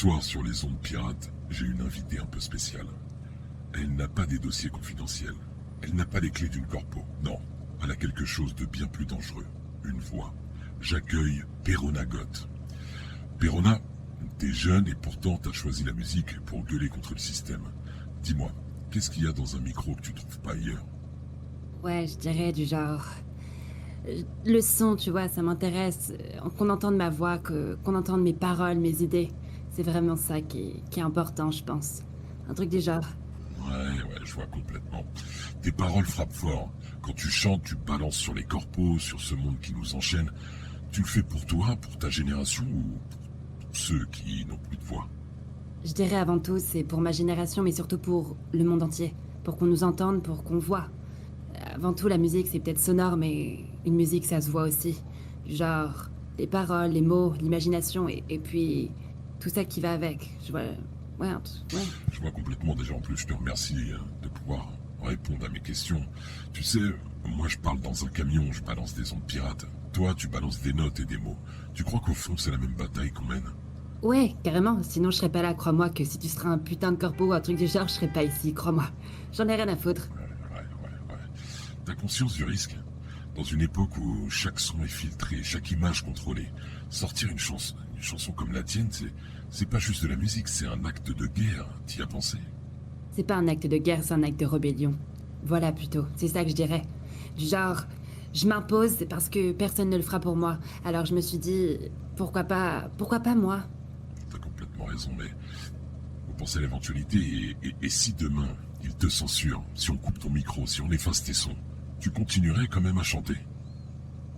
soir, sur les ondes pirates, j'ai une invitée un peu spéciale. Elle n'a pas des dossiers confidentiels. Elle n'a pas les clés d'une corpo. Non, elle a quelque chose de bien plus dangereux. Une voix. J'accueille Perona Goth. Perona, t'es jeune et pourtant t'as choisi la musique pour gueuler contre le système. Dis-moi, qu'est-ce qu'il y a dans un micro que tu trouves pas ailleurs? Ouais, je dirais du genre... Le son, tu vois, ça m'intéresse. Qu'on entende ma voix, qu'on entende mes paroles, mes idées. C'est vraiment ça qui est important, je pense. Un truc du genre. Ouais, je vois complètement. Tes paroles frappent fort. Quand tu chantes, tu balances sur les corpos, sur ce monde qui nous enchaîne. Tu le fais pour toi, pour ta génération ou pour ceux qui n'ont plus de voix? Je dirais avant tout, c'est pour ma génération, mais surtout pour le monde entier. Pour qu'on nous entende, pour qu'on voit. Avant tout, la musique, c'est peut-être sonore, mais une musique, ça se voit aussi. Genre, les paroles, les mots, l'imagination, et puis tout ça qui va avec. Je vois... Ouais. Je vois complètement. Déjà, en plus, je te remercie de pouvoir répondre à mes questions. Tu sais, moi, je parle dans un camion, je balance des ondes pirates. Toi, tu balances des notes et des mots. Tu crois qu'au fond, c'est la même bataille qu'on mène? Ouais, carrément. Sinon, je serais pas là, crois-moi, que si tu serais un putain de corpo ou un truc du genre, je serais pas ici, crois-moi. J'en ai rien à foutre. Ouais. T'as conscience du risque? Dans une époque où chaque son est filtré, chaque image contrôlée, sortir une chanson comme la tienne, c'est pas juste de la musique, c'est un acte de guerre. T'y as pensé? C'est pas un acte de guerre, c'est un acte de rébellion. Voilà plutôt, c'est ça que je dirais. Du genre, je m'impose parce que personne ne le fera pour moi. Alors je me suis dit, pourquoi pas moi? T'as complètement raison, mais faut penser à l'éventualité et si demain, ils te censurent, si on coupe ton micro, si on efface tes sons, tu continuerais quand même à chanter?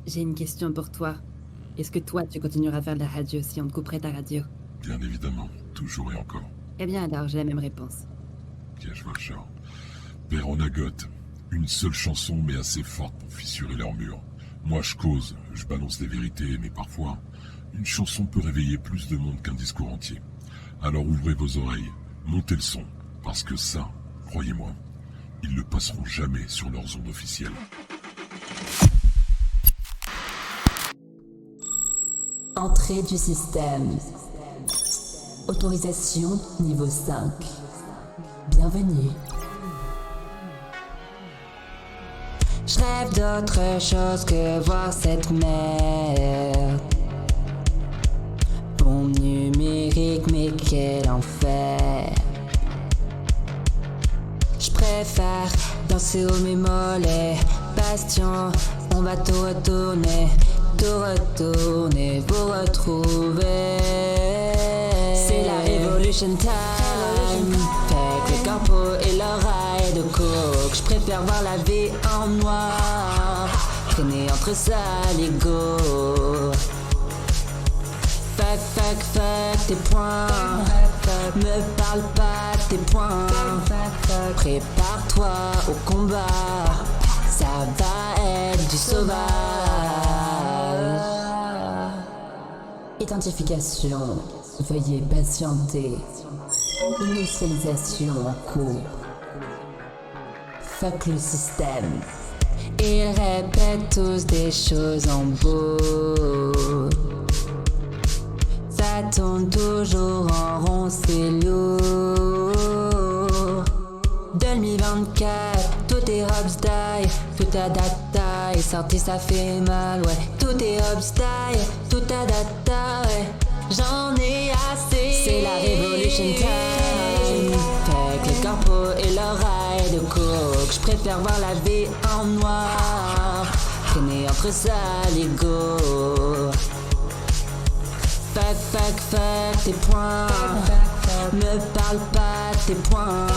J'ai une question pour toi. Est-ce que toi, tu continueras à faire de la radio si on te couperait ta radio? Bien évidemment, toujours et encore. Eh bien alors, j'ai la même réponse. Ok, je vois le genre. Perona Goth, une seule chanson mais assez forte pour fissurer leur mur. Moi je cause, je balance des vérités, mais parfois, une chanson peut réveiller plus de monde qu'un discours entier. Alors ouvrez vos oreilles, montez le son, parce que ça, croyez-moi, ils ne passeront jamais sur leurs ondes officielles. Entrée du système. Autorisation niveau 5. Bienvenue. Je rêve d'autre chose que voir cette merde. Bon numérique, mais quel enfer. Je préfère danser au mes mollets. Bastion, on va tout retourner, vous retrouver. C'est la Revolution Time. Fait que le corpo et l'oreille de coke. Je préfère voir la vie en noir, traîner entre saligots. Fuck tes points. Me parle pas de tes points. Prépare-toi au combat, ça va être du sauvage. Identification. Veuillez patienter. Initialisation en cours. Fuck le système. Ils répètent tous des choses en beau. Ça tourne toujours en rond, c'est lourd. 2024, tout est Rob style, tout à data, et sorti ça fait mal, ouais. Tout est Rob style, tout à data, ouais. J'en ai assez. C'est la Revolution Time. Fait que le corpo et l'oreille de coke. Je préfère voir la vie en noir, traîner entre saligots. Fuck tes points. Me parle pas de tes points.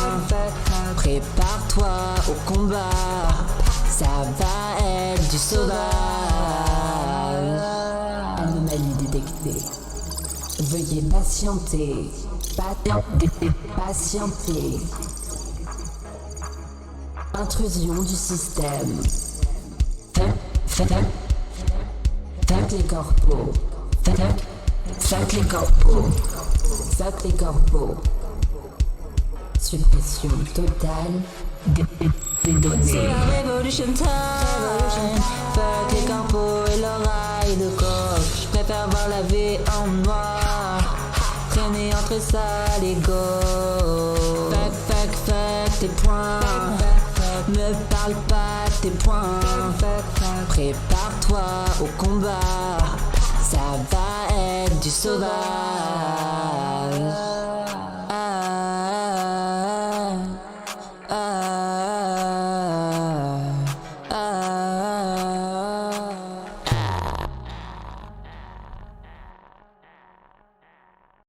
Prépare-toi au combat, ça va être du sauvage. Anomalie détectée. Veuillez patienter. Patienter. Intrusion du système. Fuck les corpos. Fuck les corpos. Fuck les corpos. Suppression totale des données. C'est la Revolution Time. Fuck les corpos et l'oreille de coke. Je préfère voir la vie en noir, traîner entre ça l'ego. Fuck tes points. Me parle pas de tes points. Prépare-toi au combat. Ça va être du sauvage.